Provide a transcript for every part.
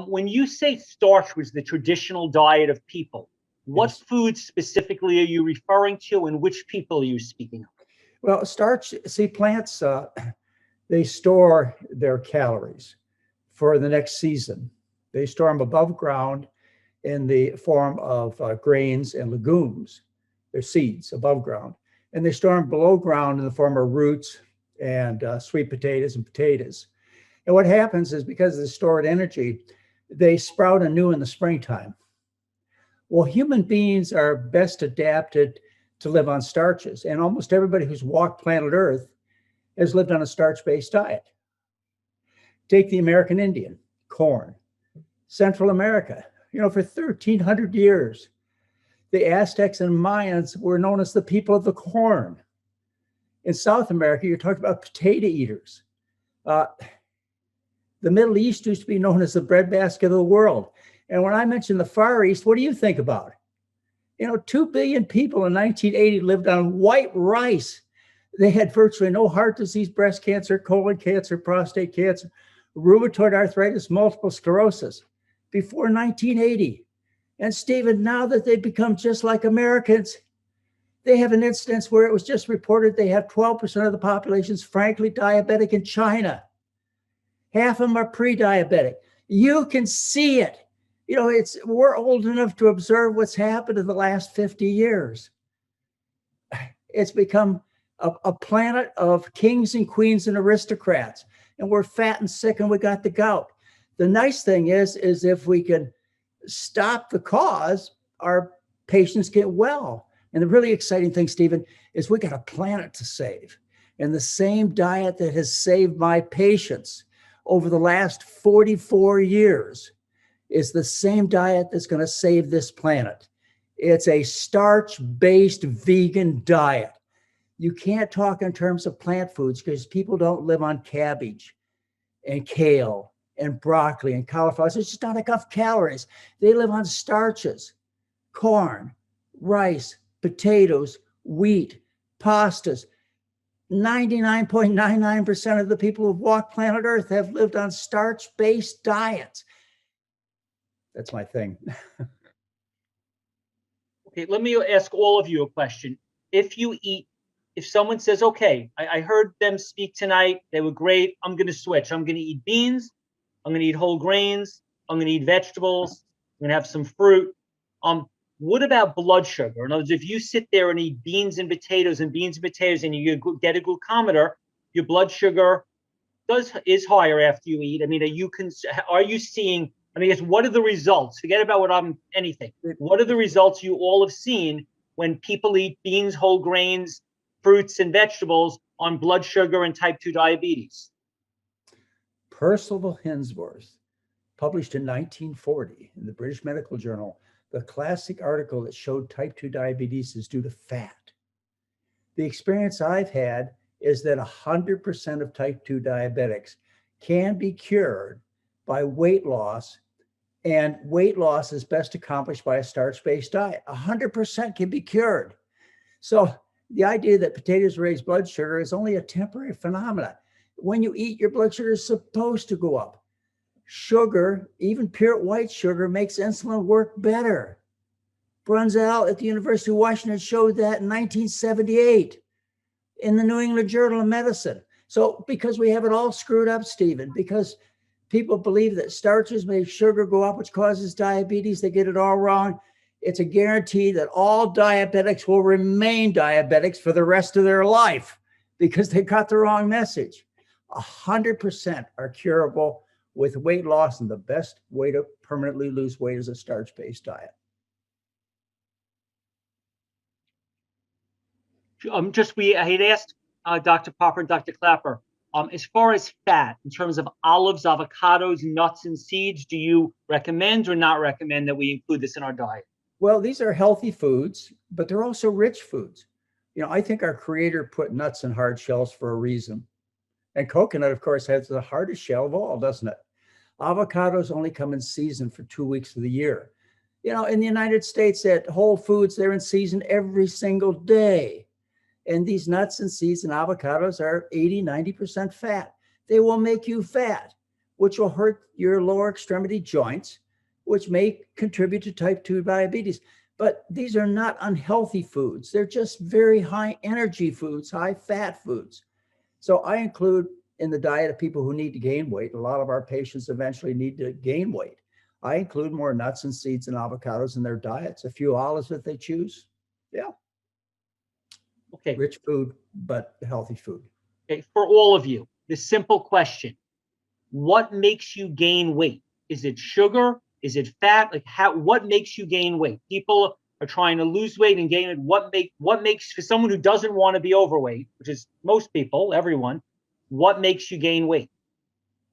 When you say starch was the traditional diet of people, what Yes. foods specifically are you referring to, and which people are you speaking of? Well, starch, see, plants, they store their calories for the next season. They store them above ground in the form of grains and legumes. They're seeds above ground. And they store them below ground in the form of roots and sweet potatoes and potatoes. And what happens is because of the stored energy, they sprout anew in the springtime. Well, human beings are best adapted to live on starches. And almost everybody who's walked planet Earth has lived on a starch-based diet. Take the American Indian, corn. Central America, for 1,300 years, the Aztecs and Mayans were known as the people of the corn. In South America, you're talking about potato eaters. The Middle East used to be known as the breadbasket of the world. And when I mention the Far East, what do you think about? 2 billion people in 1980 lived on white rice. They had virtually no heart disease, breast cancer, colon cancer, prostate cancer, rheumatoid arthritis, multiple sclerosis before 1980. And Stephen, now that they've become just like Americans, they have an instance where it was just reported they have 12% of the population's frankly diabetic in China. Half of them are pre-diabetic. You can see it. We're old enough to observe what's happened in the last 50 years. It's become a planet of kings and queens and aristocrats, and we're fat and sick and we got the gout. The nice thing is if we can stop the cause, our patients get well. And the really exciting thing, Stephen, is we got a planet to save. And the same diet that has saved my patients over the last 44 years is the same diet that's going to save this planet. It's a starch-based vegan diet. You can't talk in terms of plant foods because people don't live on cabbage and kale and broccoli and cauliflower. There's just not enough calories. They live on starches, corn, rice, potatoes, wheat, pastas. 99.99% of the people who've walked planet Earth have lived on starch-based diets. That's my thing. Okay, let me ask all of you a question. If someone says, okay, I heard them speak tonight, they were great, I'm going to switch. I'm going to eat beans, I'm going to eat whole grains, I'm going to eat vegetables, I'm going to have some fruit. What about blood sugar? In other words, if you sit there and eat beans and potatoes and you get a glucometer, your blood sugar is higher after you eat. I mean, are you seeing, I guess, what are the results? Forget about anything. What are the results you all have seen when people eat beans, whole grains, fruits, and vegetables on blood sugar and type 2 diabetes? Percival Hinsworth published in 1940 in the British Medical Journal the classic article that showed type 2 diabetes is due to fat. The experience I've had is that 100% of type 2 diabetics can be cured by weight loss, and weight loss is best accomplished by a starch-based diet. 100% can be cured. So the idea that potatoes raise blood sugar is only a temporary phenomenon. When you eat, your blood sugar is supposed to go up. Sugar, even pure white sugar, makes insulin work better. Brunzell at the University of Washington showed that in 1978 in the New England Journal of Medicine. So because we have it all screwed up, Stephen, because people believe that starches make sugar go up, which causes diabetes, they get it all wrong. It's a guarantee that all diabetics will remain diabetics for the rest of their life because they got the wrong message. 100% are curable with weight loss, and the best way to permanently lose weight is a starch-based diet. I had asked Dr. Popper and Dr. Klaper, as far as fat, in terms of olives, avocados, nuts, and seeds, do you recommend or not recommend that we include this in our diet? Well, these are healthy foods, but they're also rich foods. I think our creator put nuts in hard shells for a reason. And coconut, of course, has the hardest shell of all, doesn't it? Avocados only come in season for 2 weeks of the year. In the United States at Whole Foods, they're in season every single day. And these nuts and seeds and avocados are 80, 90% fat. They will make you fat. which will hurt your lower extremity joints, which may contribute to type 2 diabetes. But these are not unhealthy foods. They're just very high energy foods, high fat foods. So I include in the diet of people who need to gain weight. A lot of our patients eventually need to gain weight. I include more nuts and seeds and avocados in their diets, a few olives if they choose. Yeah. Okay. Rich food, but healthy food. Okay. For all of you, the simple question: what makes you gain weight? Is it sugar? Is it fat? Like what makes you gain weight? People are trying to lose weight and gain it. What makes, for someone who doesn't want to be overweight, which is most people, everyone, what makes you gain weight?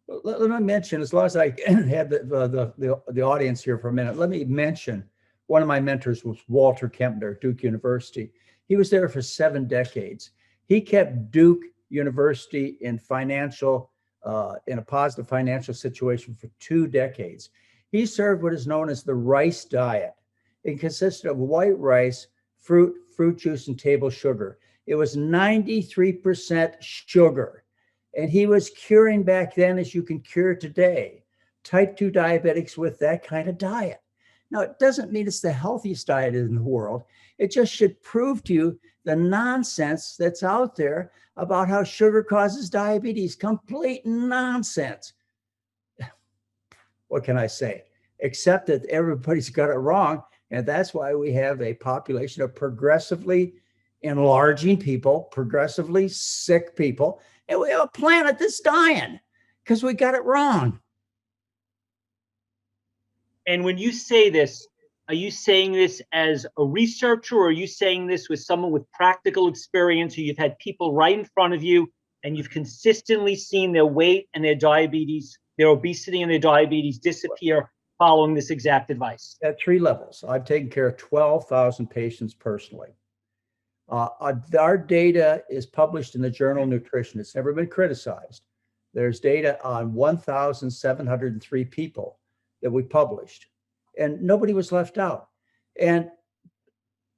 Let me mention, as long as I have the audience here for a minute, let me mention one of my mentors was Walter Kempner, Duke University. He was there for 7 decades. He kept Duke University in a positive financial situation for 2 decades. He served what is known as the rice diet. It consisted of white rice, fruit juice, and table sugar. It was 93% sugar. And he was curing back then, as you can cure today, type 2 diabetics with that kind of diet. Now, it doesn't mean it's the healthiest diet in the world. It just should prove to you the nonsense that's out there about how sugar causes diabetes. Complete nonsense. What can I say? Except that everybody's got it wrong. And that's why we have a population of progressively enlarging people, progressively sick people. And we have a planet that's dying because we got it wrong. And when you say this, are you saying this as a researcher, or are you saying this with someone with practical experience, who you've had people right in front of you and you've consistently seen their weight and their diabetes, their obesity and their diabetes disappear following this exact advice? At 3 levels. I've taken care of 12,000 patients personally. Our data is published in the journal Nutrition. It's never been criticized. There's data on 1,703 people that we published, and nobody was left out. And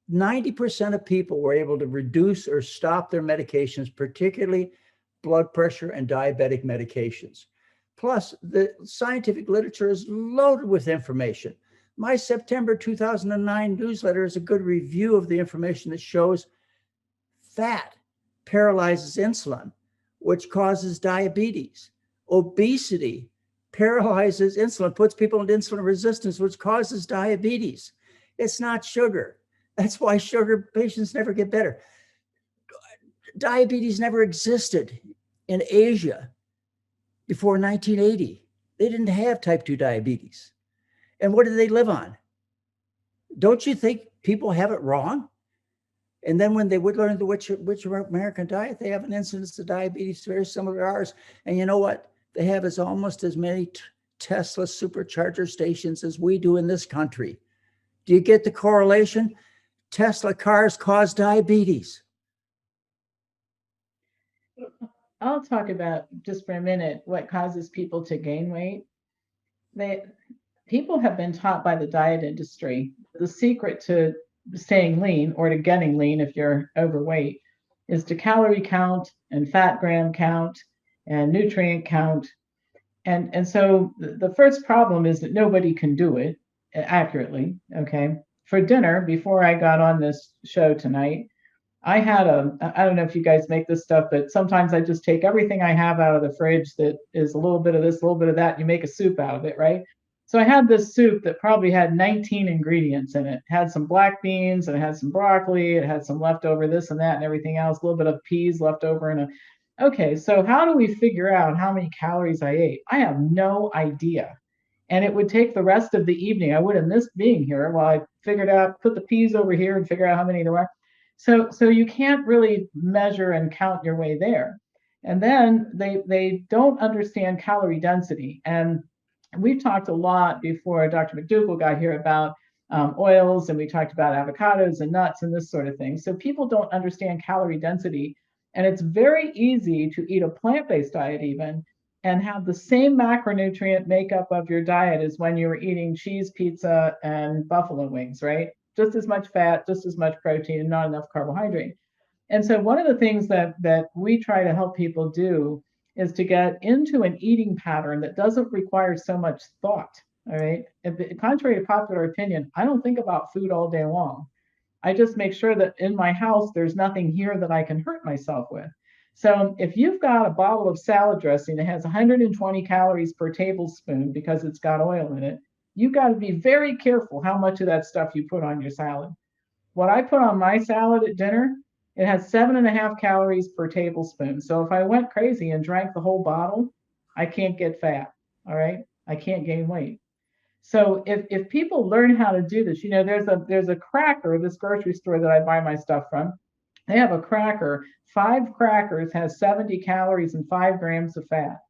90% of people were able to reduce or stop their medications, particularly blood pressure and diabetic medications. Plus, the scientific literature is loaded with information. My September 2009 newsletter is a good review of the information that shows fat paralyzes insulin, which causes diabetes. Obesity paralyzes insulin, puts people into insulin resistance, which causes diabetes. It's not sugar. That's why sugar patients never get better. Diabetes never existed in Asia before 1980. They didn't have type 2 diabetes. And what did they live on? Don't you think people have it wrong? And then when they would learn the which American diet, they have an incidence of diabetes very similar to ours. And you know what? They have is almost as many Tesla supercharger stations as we do in this country. Do you get the correlation? Tesla cars cause diabetes. I'll talk about just for a minute what causes people to gain weight. People have been taught by the diet industry the secret to staying lean, or to getting lean if you're overweight, is to calorie count and fat gram count and nutrient count. And so the first problem is that nobody can do it accurately. Okay. For dinner, before I got on this show tonight, I had I don't know if you guys make this stuff, but sometimes I just take everything I have out of the fridge that is a little bit of this, a little bit of that, and you make a soup out of it, right? So I had this soup that probably had 19 ingredients in it. It had some black beans, and it had some broccoli, it had some leftover this and that and everything else, a little bit of peas left over. Okay, so how do we figure out how many calories I ate? I have no idea. And it would take the rest of the evening. I would have missed being here while I figured out, put the peas over here and figure out how many there were. So you can't really measure and count your way there. And then they don't understand calorie density. And we've talked a lot before Dr. McDougall got here about oils, and we talked about avocados and nuts and this sort of thing. So people don't understand calorie density. And it's very easy to eat a plant-based diet even and have the same macronutrient makeup of your diet as when you were eating cheese, pizza, and buffalo wings, right? Just as much fat, just as much protein, and not enough carbohydrate. And so one of the things that we try to help people do is to get into an eating pattern that doesn't require so much thought. All right. Contrary to popular opinion, I don't think about food all day long. I just make sure that in my house, there's nothing here that I can hurt myself with. So if you've got a bottle of salad dressing that has 120 calories per tablespoon because it's got oil in it, you've got to be very careful how much of that stuff you put on your salad. What I put on my salad at dinner, it has 7.5 calories per tablespoon. So if I went crazy and drank the whole bottle, I can't get fat. All right. I can't gain weight. So if people learn how to do this, there's a cracker, this grocery store that I buy my stuff from. They have a cracker. 5 crackers has 70 calories and 5 grams of fat.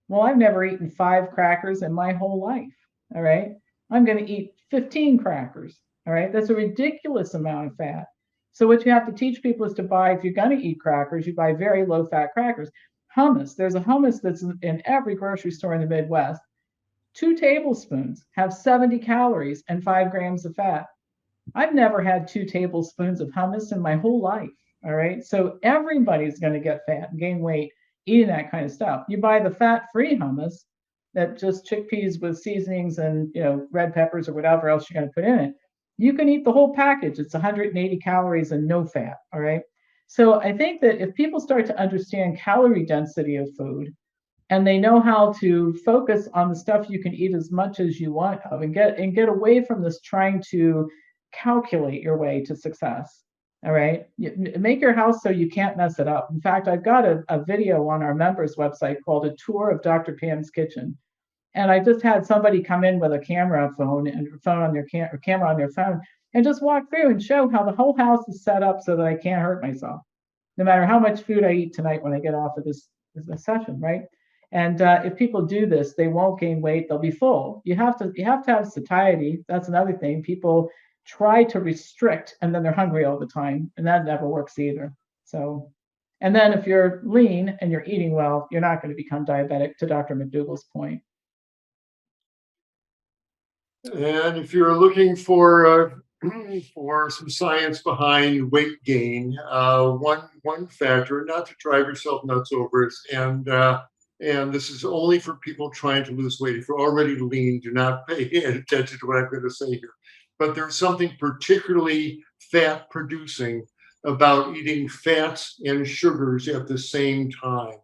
Well, I've never eaten 5 crackers in my whole life. All right. I'm going to eat 15 crackers. All right. That's a ridiculous amount of fat. So what you have to teach people is to buy, if you're going to eat crackers, you buy very low fat crackers. Hummus. There's a hummus that's in every grocery store in the Midwest. 2 tablespoons have 70 calories and 5 grams of fat. I've never had 2 tablespoons of hummus in my whole life. All right. So everybody's going to get fat and gain weight eating that kind of stuff. You buy the fat-free hummus that just chickpeas with seasonings and red peppers or whatever else you're going to put in it. You can eat the whole package. It's 180 calories and no fat. All right. So I think that if people start to understand calorie density of food, and they know how to focus on the stuff you can eat as much as you want of, and get away from this trying to calculate your way to success. All right. Make your house so you can't mess it up. In fact, I've got a video on our members website called A Tour of Dr. Pam's Kitchen. And I just had somebody come in with a camera on their phone and just walk through and show how the whole house is set up so that I can't hurt myself, no matter how much food I eat tonight when I get off of this session, right? And if people do this, they won't gain weight. They'll be full. You have to have satiety. That's another thing. People try to restrict, and then they're hungry all the time, and that never works either. So, and then if you're lean and you're eating well, you're not going to become diabetic. To Dr. McDougall's point. And if you're looking for some science behind weight gain, one factor, not to drive yourself nuts over it, and this is only for people trying to lose weight. If you're already lean, do not pay attention to what I'm going to say here. But there's something particularly fat producing about eating fats and sugars at the same time.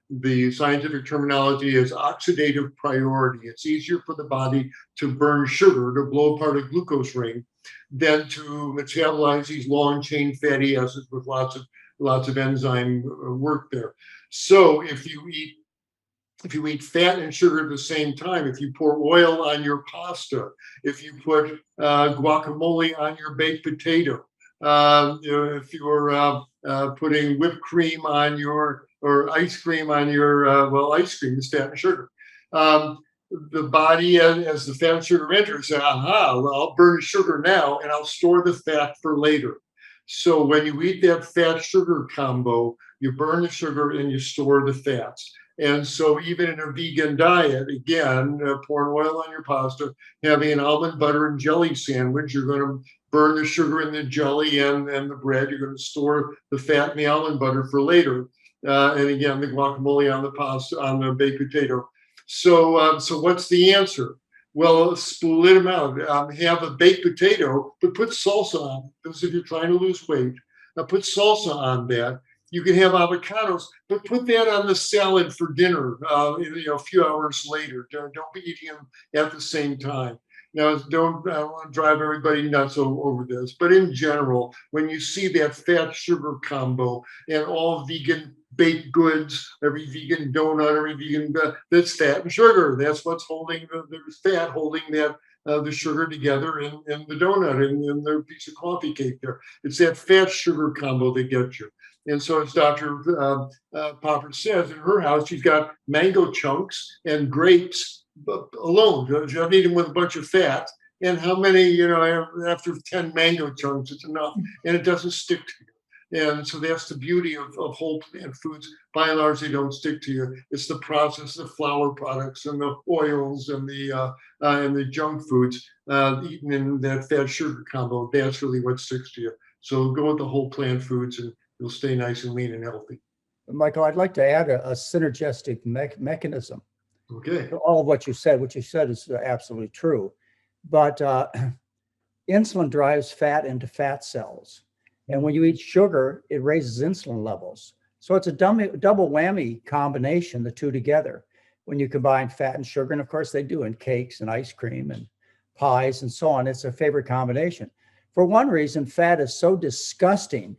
The scientific terminology is oxidative priority. It's easier for the body to burn sugar, to blow apart a glucose ring, than to metabolize these long chain fatty acids with lots of enzyme work there. So if you eat fat and sugar at the same time, if you pour oil on your pasta, if you put guacamole on your baked potato, if you're putting whipped cream on or ice cream on your, ice cream is fat and sugar. The body, as the fat and sugar enters, I'll burn the sugar now and I'll store the fat for later. So when you eat that fat sugar combo, you burn the sugar and you store the fats. And so even in a vegan diet, again, pouring oil on your pasta, having an almond butter and jelly sandwich, you're going to burn the sugar in the jelly and the bread. You're going to store the fat in the almond butter for later. And again, the guacamole on the pasta, on the baked potato. So what's the answer? Well, split them out. Have a baked potato, but put salsa on it. Because if you're trying to lose weight, put salsa on that. You can have avocados, but put that on the salad for dinner, a few hours later. Don't be eating them at the same time. Now, I don't want to drive everybody nuts over this, but in general, when you see that fat sugar combo and all vegan baked goods, every vegan donut, every vegan, that's fat and sugar. That's what's holding, there's fat holding that the sugar together in the donut and the piece of coffee cake there. It's that fat sugar combo that gets you. And so as Dr. Popper says, in her house, she's got mango chunks and grapes alone. She doesn't eat them with a bunch of fat. And how many, after 10 mango chunks, it's enough. And it doesn't stick to you. And so that's the beauty of whole plant foods. By and large, they don't stick to you. It's the process, the flour products and the oils and the junk foods eaten in that fat sugar combo. That's really what sticks to you. So go with the whole plant foods and you'll stay nice and lean and healthy. Michael, I'd like to add a synergistic mechanism Okay. to all of what you said. What you said is absolutely true. But insulin drives fat into fat cells. And when you eat sugar, it raises insulin levels. So it's a double whammy combination, the two together, when you combine fat and sugar. And of course, they do in cakes and ice cream and pies and so on. It's a favorite combination. For one reason, fat is so disgusting,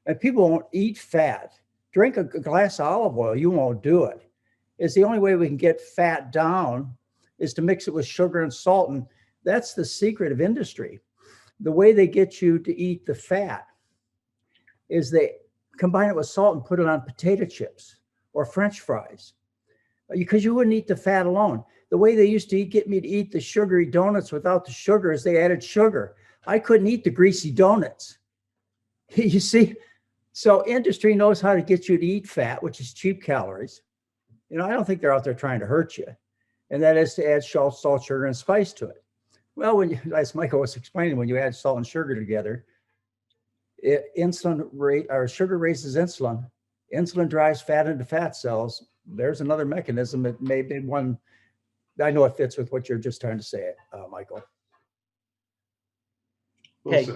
and people won't eat fat. Drink a glass of olive oil, you won't do it. It's the only way we can get fat down is to mix it with sugar and salt. And that's the secret of industry. The way they get you to eat the fat is they combine it with salt and put it on potato chips or French fries, because you wouldn't eat the fat alone. The way they used to get me to eat the sugary donuts without the sugar is they added sugar. I couldn't eat the greasy donuts. You see? So industry knows how to get you to eat fat, which is cheap calories. I don't think they're out there trying to hurt you. And that is to add salt, sugar, and spice to it. Well, when you, as Michael was explaining, when you add salt and sugar together, sugar raises insulin. Insulin drives fat into fat cells. There's another mechanism. It may be one. I know it fits with what you're just trying to say, Michael. Okay.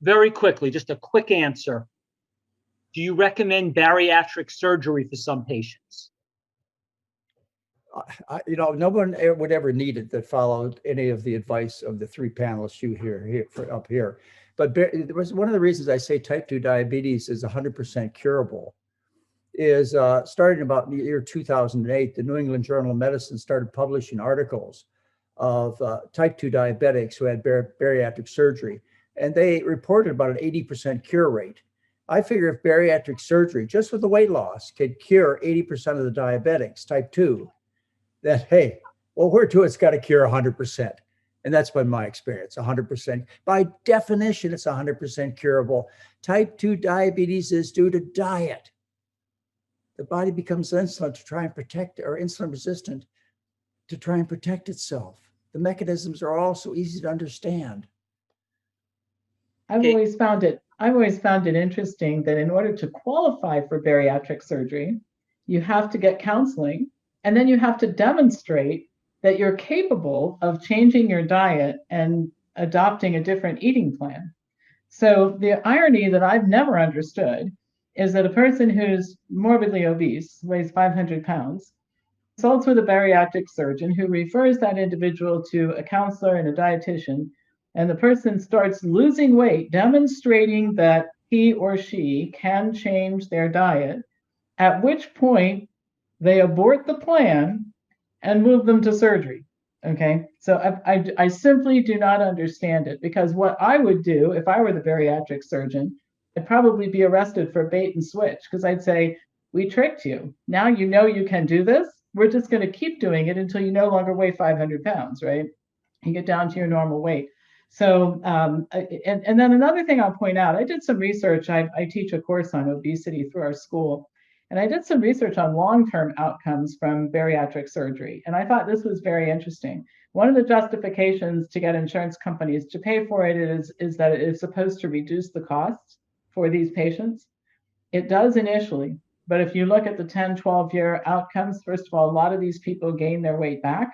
Very quickly, just a quick answer. Do you recommend bariatric surgery for some patients? No one would ever need it that followed any of the advice of the three panelists you hear up here. But there was one of the reasons I say type 2 diabetes is 100% curable is starting about the year 2008, the New England Journal of Medicine started publishing articles of type 2 diabetics who had bariatric surgery. And they reported about an 80% cure rate. I figure if bariatric surgery, just with the weight loss, could cure 80% of the diabetics, type 2, then, hey, well, we're to it's got to cure 100%. And that's been my experience, 100%. By definition, it's 100% curable. Type 2 diabetes is due to diet. The body becomes insulin to try and protect, or insulin resistant to try and protect itself. The mechanisms are all so easy to understand. I've always found it interesting that in order to qualify for bariatric surgery, you have to get counseling, and then you have to demonstrate that you're capable of changing your diet and adopting a different eating plan. So the irony that I've never understood is that a person who's morbidly obese, weighs 500 pounds, consults with a bariatric surgeon who refers that individual to a counselor and a dietitian, and the person starts losing weight, demonstrating that he or she can change their diet, at which point they abort the plan and move them to surgery. Okay, so I simply do not understand it, because what I would do if I were the bariatric surgeon, I'd probably be arrested for bait and switch, because I'd say, we tricked you. Now you know you can do this. We're just going to keep doing it until you no longer weigh 500 pounds, right? You get down to your normal weight. So, and then another thing I'll point out, I did some research. I teach a course on obesity through our school. And I did some research on long-term outcomes from bariatric surgery. And I thought this was very interesting. One of the justifications to get insurance companies to pay for it is that it is supposed to reduce the costs for these patients. It does initially, but if you look at the 10, 12-year outcomes, first of all, a lot of these people gain their weight back.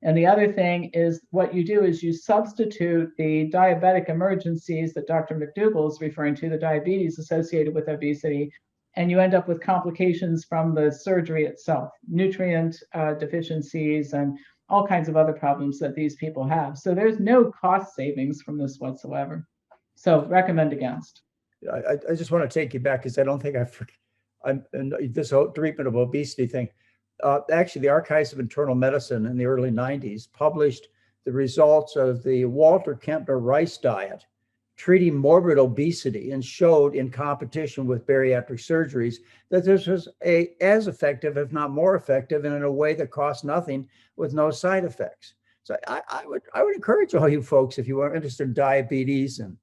And the other thing is what you do is you substitute the diabetic emergencies that Dr. McDougall is referring to, the diabetes associated with obesity, and you end up with complications from the surgery itself, nutrient deficiencies and all kinds of other problems that these people have. So there's no cost savings from this whatsoever. So recommend against. I just want to take you back, because I don't think this whole treatment of obesity thing. Actually, the Archives of Internal Medicine in the early 90s published the results of the Walter Kempner rice diet treating morbid obesity, and showed in competition with bariatric surgeries that this was as effective, if not more effective, and in a way that cost nothing with no side effects. So I would encourage all you folks, if you are interested in diabetes and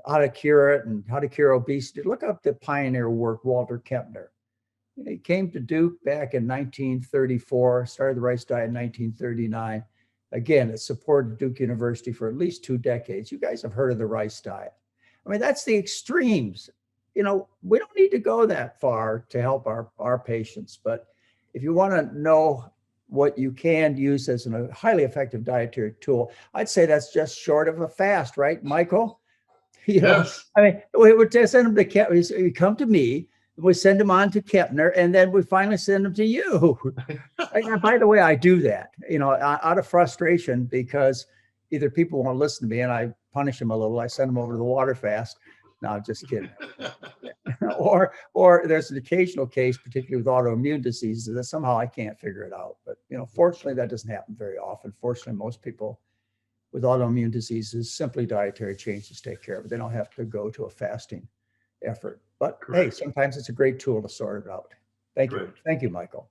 how to cure it and how to cure obesity, look up the pioneer work, Walter Kempner. He came to Duke back in 1934, started the rice diet in 1939. Again, it supported Duke University for at least 2 decades. You guys have heard of the rice diet. I mean, that's the extremes. You know, we don't need to go that far to help our patients, but if you want to know what you can use as a highly effective dietary tool, I'd say that's just short of a fast, right, Michael? You know, Yes. I mean, we would send them to Kepner. You come to me, we send them on to Kepner, and then we finally send them to you. And by the way, I do that, you know, out of frustration, because either people won't listen to me and I punish them a little. I send them over to the water fast. No, I'm just kidding. or there's an occasional case, particularly with autoimmune diseases, that somehow I can't figure it out. But, you know, fortunately, that doesn't happen very often. Fortunately, most people with autoimmune diseases, simply dietary changes take care of it. They don't have to go to a fasting effort. But Correct. hey, sometimes it's a great tool to sort it out. Thank you. Correct. Thank you, Michael.